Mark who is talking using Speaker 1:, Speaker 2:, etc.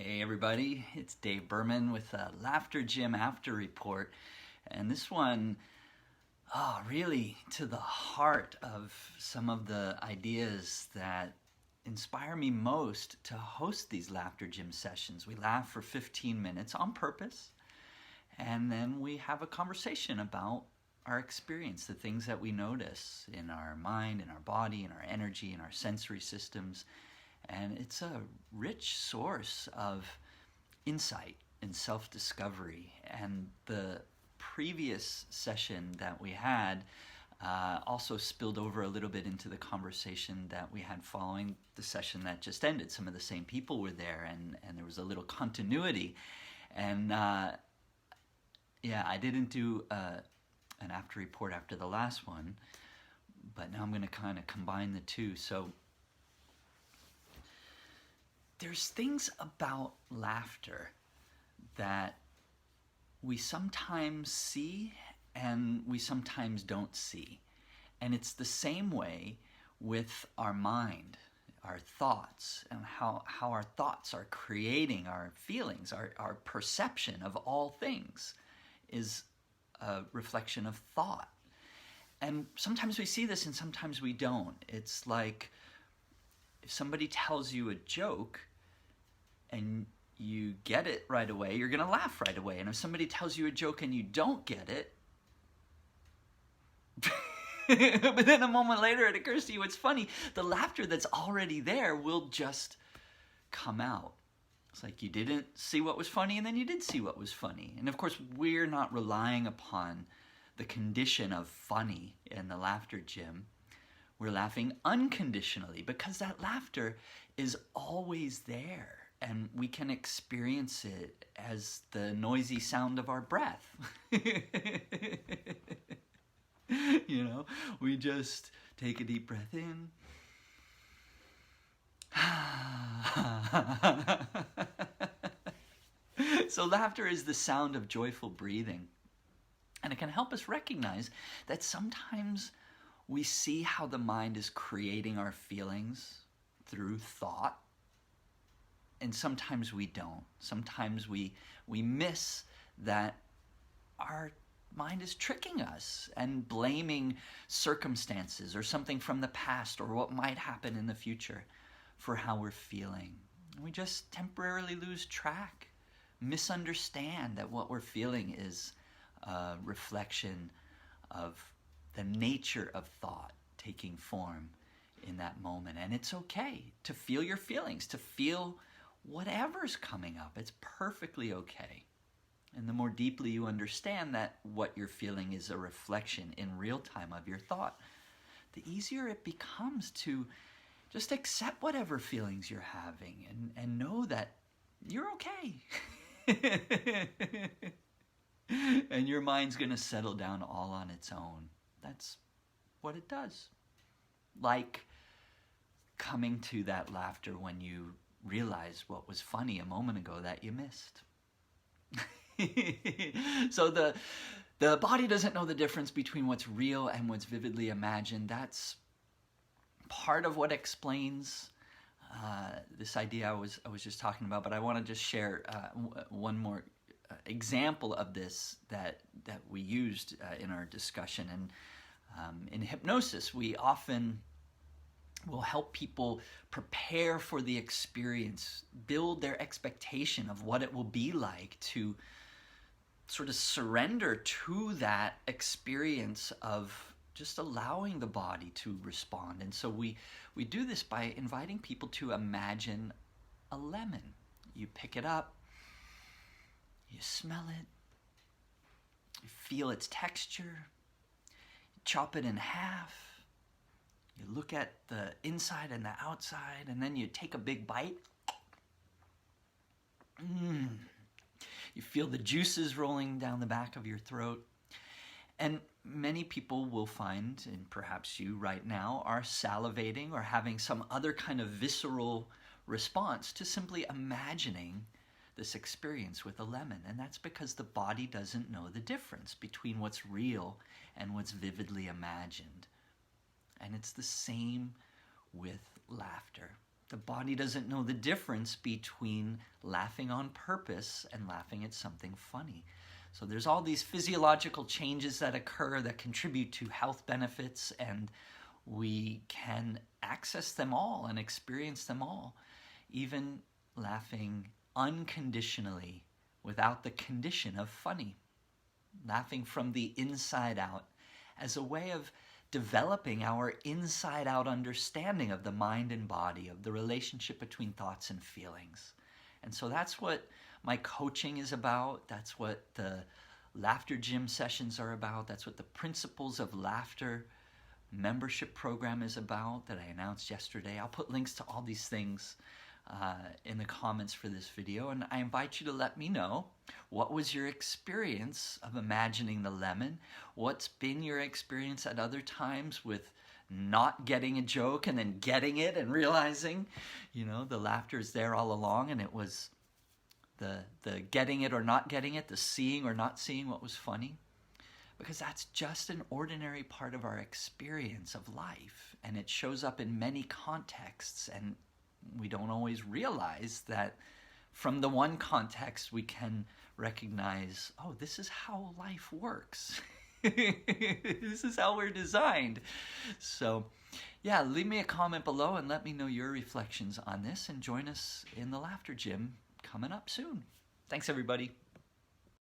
Speaker 1: Hey everybody, it's Dave Berman with Laughter Gym After Report, and this one, really to the heart of some of the ideas that inspire me most to host these Laughter Gym sessions. We laugh for 15 minutes on purpose, and then we have a conversation about our experience, the things that we notice in our mind, in our body, in our energy, in our sensory systems. And it's a rich source of insight and self-discovery. And the previous session that we had also spilled over a little bit into the conversation that we had following the session that just ended. Some of the same people were there, and there was a little continuity. And yeah, I didn't do an after report after the last one, but now I'm going to kind of combine the two. So there's things about laughter that we sometimes see and we sometimes don't see. And it's the same way with our mind, our thoughts, and how our thoughts are creating our feelings, our perception of all things is a reflection of thought. And sometimes we see this and sometimes we don't. It's like if somebody tells you a joke and you get it right away, you're going to laugh right away. And if somebody tells you a joke and you don't get it, but then a moment later it occurs to you it's funny, the laughter that's already there will just come out. It's like you didn't see what was funny and then you did see what was funny. And of course, we're not relying upon the condition of funny in the laughter gym. We're laughing unconditionally because that laughter is always there. And we can experience it as the noisy sound of our breath. You know, we just take a deep breath in. So laughter is the sound of joyful breathing. And it can help us recognize that sometimes we see how the mind is creating our feelings through thought. And sometimes we don't. Sometimes we miss that our mind is tricking us and blaming circumstances or something from the past or what might happen in the future for how we're feeling. And we just temporarily lose track, misunderstand that what we're feeling is a reflection of the nature of thought taking form in that moment. And it's okay to feel your feelings, to feel whatever's coming up. It's perfectly okay. And the more deeply you understand that what you're feeling is a reflection in real time of your thought, the easier it becomes to just accept whatever feelings you're having and know that you're okay. And your mind's going to settle down all on its own. That's what it does. Like coming to that laughter when you realize what was funny a moment ago that you missed. So the body doesn't know the difference between what's real and what's vividly imagined. That's part of what explains this idea I was just talking about. But I want to just share one more example of this that we used in our discussion. And in hypnosis, we often will help people prepare for the experience, build their expectation of what it will be like to sort of surrender to that experience of just allowing the body to respond. And so we do this by inviting people to imagine a lemon. You pick it up, you smell it, you feel its texture, you chop it in half, you look at the inside and the outside, and then you take a big bite. You feel the juices rolling down the back of your throat. And many people will find, and perhaps you right now, are salivating or having some other kind of visceral response to simply imagining this experience with a lemon. And that's because the body doesn't know the difference between what's real and what's vividly imagined. And it's the same with laughter. the body doesn't know the difference between laughing on purpose and laughing at something funny. So there's all these physiological changes that occur that contribute to health benefits, and we can access them all and experience them all, even laughing unconditionally without the condition of funny. Laughing from the inside out as a way of developing our inside-out understanding of the mind and body, of the relationship between thoughts and feelings. And so that's what my coaching is about. That's what the Laughter Gym sessions are about. That's what the Principles of Laughter membership program is about that I announced yesterday. I'll put links to all these things in the comments for this video, and I invite you to let me know, what was your experience of imagining the lemon? What's been your experience at other times with not getting a joke and then getting it and realizing, the laughter is there all along, and it was the getting it or not getting it, the seeing or not seeing what was funny? Because that's just an ordinary part of our experience of life, and it shows up in many contexts, and we don't always realize that from the one context we can recognize, oh, this is how life works. This is how we're designed. So yeah, leave me a comment below and let me know your reflections on this, and join us in the Laughter Gym coming up soon. Thanks, everybody.